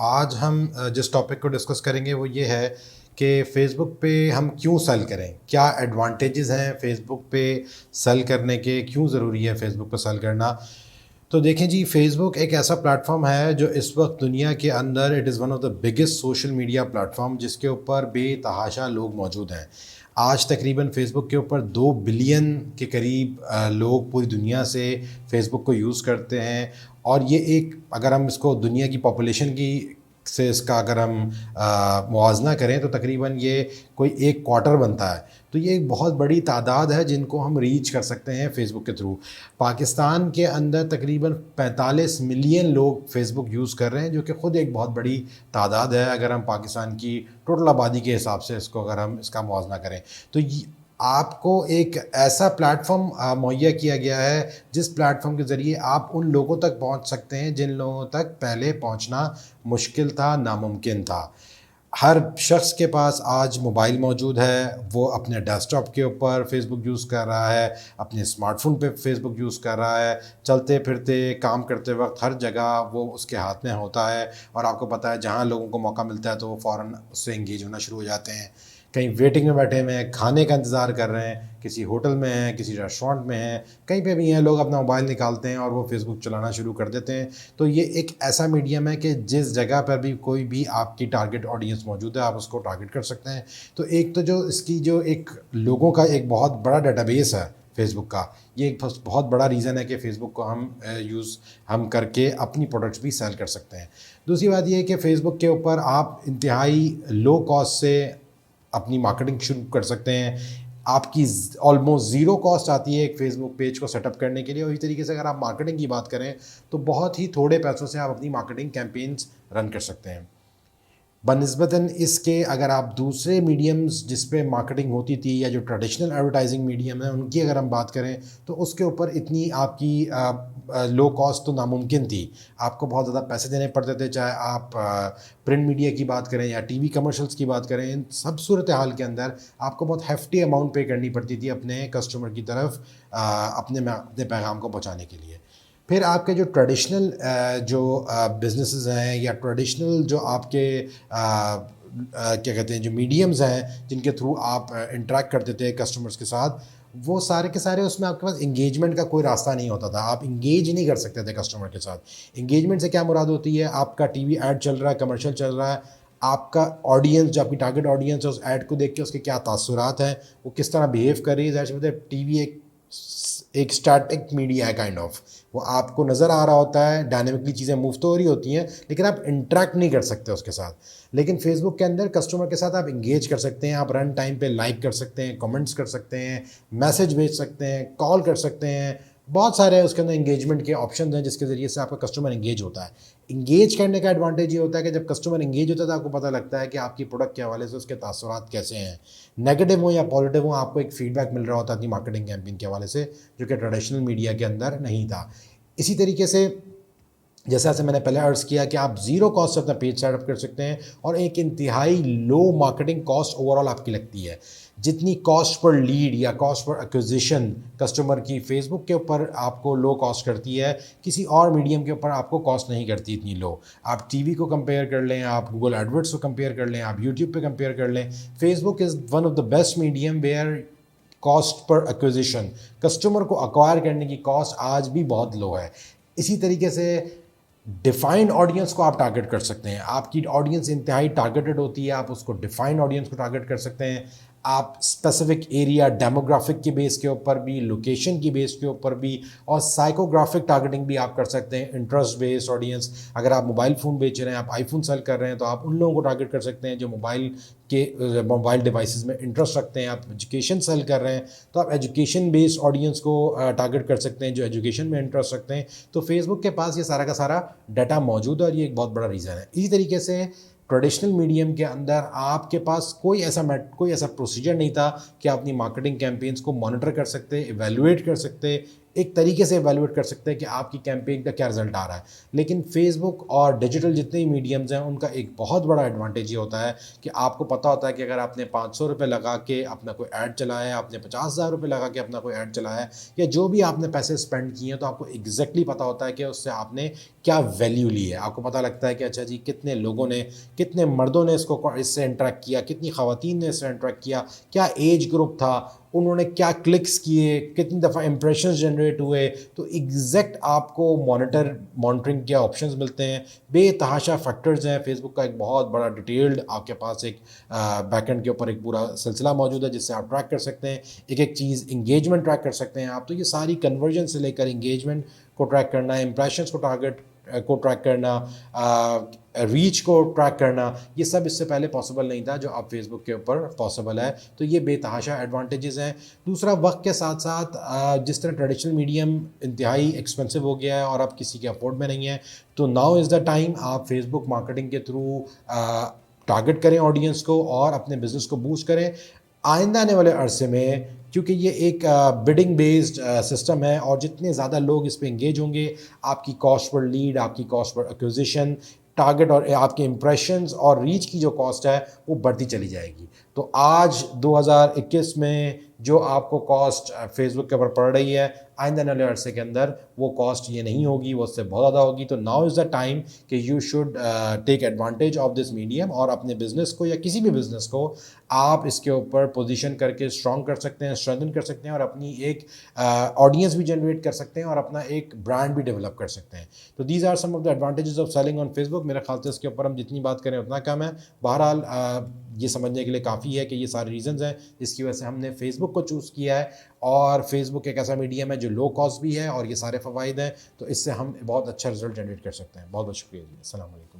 आज हम जिस टॉपिक को डिस्कस करेंगे वो ये है कि फ़ेसबुक पे हम क्यों सेल करें? क्या एडवांटेजेस हैं फ़ेसबुक पे सेल करने के? क्यों ज़रूरी है फ़ेसबुक पे सेल करना? तो देखें जी, फ़ेसबुक एक ऐसा प्लेटफ़ॉर्म है जो इस वक्त दुनिया के अंदर it is one of the biggest social media platform, जिसके ऊपर बेतहाशा लोग मौजूद हैं। आज तकरीबन फ़ेसबुक के ऊपर 2 बिलियन के करीब लोग पूरी दुनिया से फ़ेसबुक को यूज़ करते हैं। और ये एक, अगर हम इसको दुनिया की पॉपुलेशन की से इसका अगर हम मुवाज़ना करें तो तकरीबन ये कोई 1 क्वार्टर बनता है। तो ये एक बहुत बड़ी तादाद है जिनको हम रीच कर सकते हैं फ़ेसबुक के थ्रू। पाकिस्तान के अंदर तकरीबन 45 मिलियन लोग फ़ेसबुक यूज़ कर रहे हैं, जो कि ख़ुद एक बहुत बड़ी तादाद है अगर हम पाकिस्तान की टोटल आबादी के हिसाब से इसको अगर हम इसका मुवाज़ना करें। तो ये आपको एक ऐसा प्लेटफ़ॉर्म मुहैया किया गया है जिस प्लेटफ़ॉर्म के ज़रिए आप उन लोगों तक पहुँच सकते हैं जिन लोगों तक पहले पहुँचना मुश्किल था, नामुमकिन था। हर शख्स के पास आज मोबाइल मौजूद है, वो अपने डेस्कटॉप के ऊपर फ़ेसबुक यूज़ कर रहा है, अपने स्मार्टफ़ोन पे फ़ेसबुक यूज़ कर रहा है, चलते-फिरते, काम करते वक़्त हर जगह वो उसके हाथ में होता है। और आपको पता है, जहाँ लोगों को मौका मिलता है तो वो फ़ौरन उससे एंगेज होना शुरू हो जाते हैं। कहीं वेटिंग में बैठे हुए हैं, खाने का इंतज़ार कर रहे हैं, किसी होटल में हैं, किसी रेस्टोरेंट में हैं, कहीं पे भी हैं, लोग अपना मोबाइल निकालते हैं और वो फ़ेसबुक चलाना शुरू कर देते हैं। तो ये एक ऐसा मीडियम है कि जिस जगह पर भी कोई भी आपकी टारगेट ऑडियंस मौजूद है, आप उसको टारगेट कर सकते हैं। तो एक तो जो इसकी जो एक लोगों का एक बहुत बड़ा डेटाबेस है फ़ेसबुक का, ये एक बहुत बड़ा रीज़न है कि फ़ेसबुक को हम करके अपनी प्रोडक्ट्स भी सेल कर सकते हैं। दूसरी बात ये है कि फ़ेसबुक के ऊपर आप इंतहाई लो कॉस्ट से अपनी मार्केटिंग शुरू कर सकते हैं। आपकी ऑलमोस्ट ज़ीरो कॉस्ट आती है एक फ़ेसबुक पेज को सेटअप करने के लिए। और इसी तरीके से अगर आप मार्केटिंग की बात करें तो बहुत ही थोड़े पैसों से आप अपनी मार्केटिंग कैंपेन्स रन कर सकते हैं। बनिस्बतन इसके अगर आप दूसरे मीडियम्स जिस पे मार्केटिंग होती थी या जो ट्रेडिशनल एडवर्टाइजिंग मीडियम है उनकी अगर हम बात करें तो उसके ऊपर इतनी आपकी लो कॉस्ट तो नामुमकिन थी। आपको बहुत ज़्यादा पैसे देने पड़ते थे, चाहे आप प्रिंट मीडिया की बात करें या टीवी कमर्शियल्स की बात करें। इन सब सूरत हाल के अंदर आपको बहुत हेफ्टी अमाउंट पे करनी पड़ती थी अपने कस्टमर की तरफ अपने पैगाम को पहुँचाने के लिए। फिर आपके जो ट्रेडिशनल जो बिज़नेसेस हैं या ट्रेडिशनल जो आपके क्या कहते हैं, जो मीडियम्स हैं जिनके थ्रू आप इंटरेक्ट करते थे कस्टमर्स के साथ, वो सारे के सारे उसमें आपके पास एंगेजमेंट का कोई रास्ता नहीं होता था। आप एंगेज नहीं कर सकते थे कस्टमर के साथ। एंगेजमेंट से क्या मुराद होती है, आपका टीवी ऐड चल रहा है, कमर्शियल चल रहा है, आपका ऑडियंस जो आपकी टारगेट ऑडियंस है उस ऐड को देख के उसके क्या तासुरात हैं, वो किस तरह बिहेव कर रही है। ज़ाहिर सी बात है, टीवी एक स्टैटिक मीडिया है काइंड ऑफ। वो आपको नज़र आ रहा होता है, डायनेमिकली चीज़ें मूव तो हो रही होती हैं, लेकिन आप इंटरेक्ट नहीं कर सकते उसके साथ। लेकिन फेसबुक के अंदर कस्टमर के साथ आप इंगेज कर सकते हैं, आप रन टाइम पे लाइक कर सकते हैं, कमेंट्स कर सकते हैं, मैसेज भेज सकते हैं, कॉल कर सकते हैं। बहुत सारे उसके अंदर इंगेजमेंट के ऑप्शन हैं जिसके ज़रिए से आपका कस्टमर इंगेज होता है। इंगेज करने का एडवांटेज ये होता है कि जब कस्टमर इंगेज होता है तो आपको पता लगता है कि आपकी प्रोडक्ट के हवाले से उसके तासुरात कैसे हैं। नेगेटिव हो या पॉजिटिव हो, आपको एक फीडबैक मिल रहा होता है अपनी मार्केटिंग कैंपेन के हवाले से, जो कि ट्रेडिशनल मीडिया के अंदर नहीं था। इसी तरीके से जैसा मैंने पहले अर्ज़ किया कि आप ज़ीरो कॉस्ट से अपना पेज सेटअप कर सकते हैं और एक इंतहाई लो मार्केटिंग कॉस्ट ओवरऑल आपकी लगती है। जितनी कॉस्ट पर लीड या कॉस्ट पर एक्विजिशन कस्टमर की फेसबुक के ऊपर आपको लो कॉस्ट करती है, किसी और मीडियम के ऊपर आपको कॉस्ट नहीं करती इतनी लो। आप टीवी को कंपेयर कर लें, आप गूगल एडवर्ड्स को कंपेयर कर लें, आप यूट्यूब पे कंपेयर कर लें, Facebook is one of the best medium where cost per acquisition, customer को अक्वायर करने की कॉस्ट आज भी बहुत लो है। इसी तरीके से डिफाइंड ऑडियंस को आप टारगेट कर सकते हैं। आपकी ऑडियंस इंतहाई टारगेटेड होती है, आप उसको डिफाइंड ऑडियंस को टारगेट कर सकते हैं। आप स्पेसिफिक एरिया डेमोग्राफिक के बेस के ऊपर भी, लोकेशन की बेस के ऊपर भी और साइकोग्राफिक टारगेटिंग भी आप कर सकते हैं। इंटरेस्ट बेस्ड ऑडियंस, अगर आप मोबाइल फ़ोन बेच रहे हैं, आप आईफोन सेल कर रहे हैं, तो आप उन लोगों को टारगेट कर सकते हैं जो मोबाइल डिवाइसेस में इंटरेस्ट रखते हैं। आप एजुकेशन सेल कर रहे हैं तो आप एजुकेशन बेस्ड ऑडियंस को टारगेट कर सकते हैं जो एजुकेशन में इंटरेस्ट रखते हैं। तो फेसबुक के पास ये सारा का सारा डाटा मौजूद है और ये एक बहुत बड़ा रीज़न है। इसी तरीके से ट्रेडिशनल मीडियम के अंदर आपके पास कोई ऐसा प्रोसीजर नहीं था कि आप अपनी मार्केटिंग कैंपेन्स को मॉनिटर कर सकते, इवैल्यूएट कर सकते, एक तरीके से इवैल्यूएट कर सकते हैं कि आपकी कैंपेन का क्या रिजल्ट आ रहा है। लेकिन फेसबुक और डिजिटल जितने भी मीडियम्स हैं उनका एक बहुत बड़ा एडवांटेज ये होता है कि आपको पता होता है कि अगर आपने 500 रुपये लगा के अपना कोई ऐड चलाया है, आपने 50,000 रुपये लगा के अपना कोई ऐड चलाया है, या जो भी आपने पैसे स्पेंड किए हैं, तो आपको एग्जैक्टली पता होता है कि उससे आपने क्या वैल्यू ली है। आपको पता लगता है कि अच्छा जी कितने लोगों ने, कितने मर्दों ने इससे इंटरेक्ट किया, कितनी ख़वातीन ने इससे इंटरेक्ट किया, क्या एज ग्रुप था, उन्होंने क्या क्लिक्स किए, कितनी दफ़ा इंप्रेशंस जनरेट हुए। तो एग्जैक्ट आपको मॉनिटरिंग के ऑप्शंस मिलते हैं। बेतहाशा फैक्टर्स हैं। फेसबुक का एक बहुत बड़ा डिटेल्ड आपके पास एक बैकएंड के ऊपर एक पूरा सिलसिला मौजूद है जिससे आप ट्रैक कर सकते हैं। एक एक चीज़ इंगेजमेंट ट्रैक कर सकते हैं आप। तो ये सारी कन्वर्जन से लेकर इंगेजमेंट को ट्रैक करना, इंप्रेशंस को को ट्रैक करना, रीच को ट्रैक करना, ये सब इससे पहले पॉसिबल नहीं था जो अब फेसबुक के ऊपर पॉसिबल है। तो ये बेतहाशा एडवांटेजेस हैं। दूसरा, वक्त के साथ साथ जिस तरह ट्रेडिशनल मीडियम इंतहाई एक्सपेंसिव हो गया है और अब किसी के अफोर्ड में नहीं है, तो नाउ इज़ द टाइम आप फेसबुक मार्केटिंग के थ्रू टारगेट करें ऑडियंस को और अपने बिजनेस को बूस्ट करें। आइंदा आने वाले अरसे में, क्योंकि ये एक बिडिंग बेस्ड सिस्टम है और जितने ज़्यादा लोग इस पे एंगेज होंगे, आपकी कॉस्ट पर लीड, आपकी कॉस्ट पर एक्विजिशन, टारगेट और आपके इंप्रेशंस और रीच की जो कॉस्ट है वो बढ़ती चली जाएगी। तो आज 2021 में जो आपको कॉस्ट फेसबुक के ऊपर पड़ रही है, आइंदा आने वाले अरसे के अंदर वो कॉस्ट ये नहीं होगी, वो उससे बहुत ज़्यादा होगी। तो नाउ इज़ द टाइम कि you should take advantage of this medium और अपने बिजनेस को या किसी भी बिजनेस को आप इसके ऊपर पोजीशन करके स्ट्रॉन्ग कर सकते हैं, स्ट्रेंथन कर सकते हैं और अपनी एक ऑडियंस भी जनरेट कर सकते हैं और अपना एक ब्रांड भी डेवलप कर सकते हैं। तो these are some of the advantages of selling on Facebook. मेरे ख्याल से इसके ऊपर हम जितनी बात करें उतना कम है। बहरहाल ये समझने के लिए काफ़ी है कि ये सारे रीजंस हैं जिसकी वजह से हमने फेसबुक को चूज़ किया है। और फेसबुक एक ऐसा मीडियम है जो लो कॉस्ट भी है और ये सारे फ़वाइद हैं, तो इससे हम बहुत अच्छा रिजल्ट जनरेट कर सकते हैं। बहुत बहुत शुक्रिया जी। अस्सलाम वालेकुम।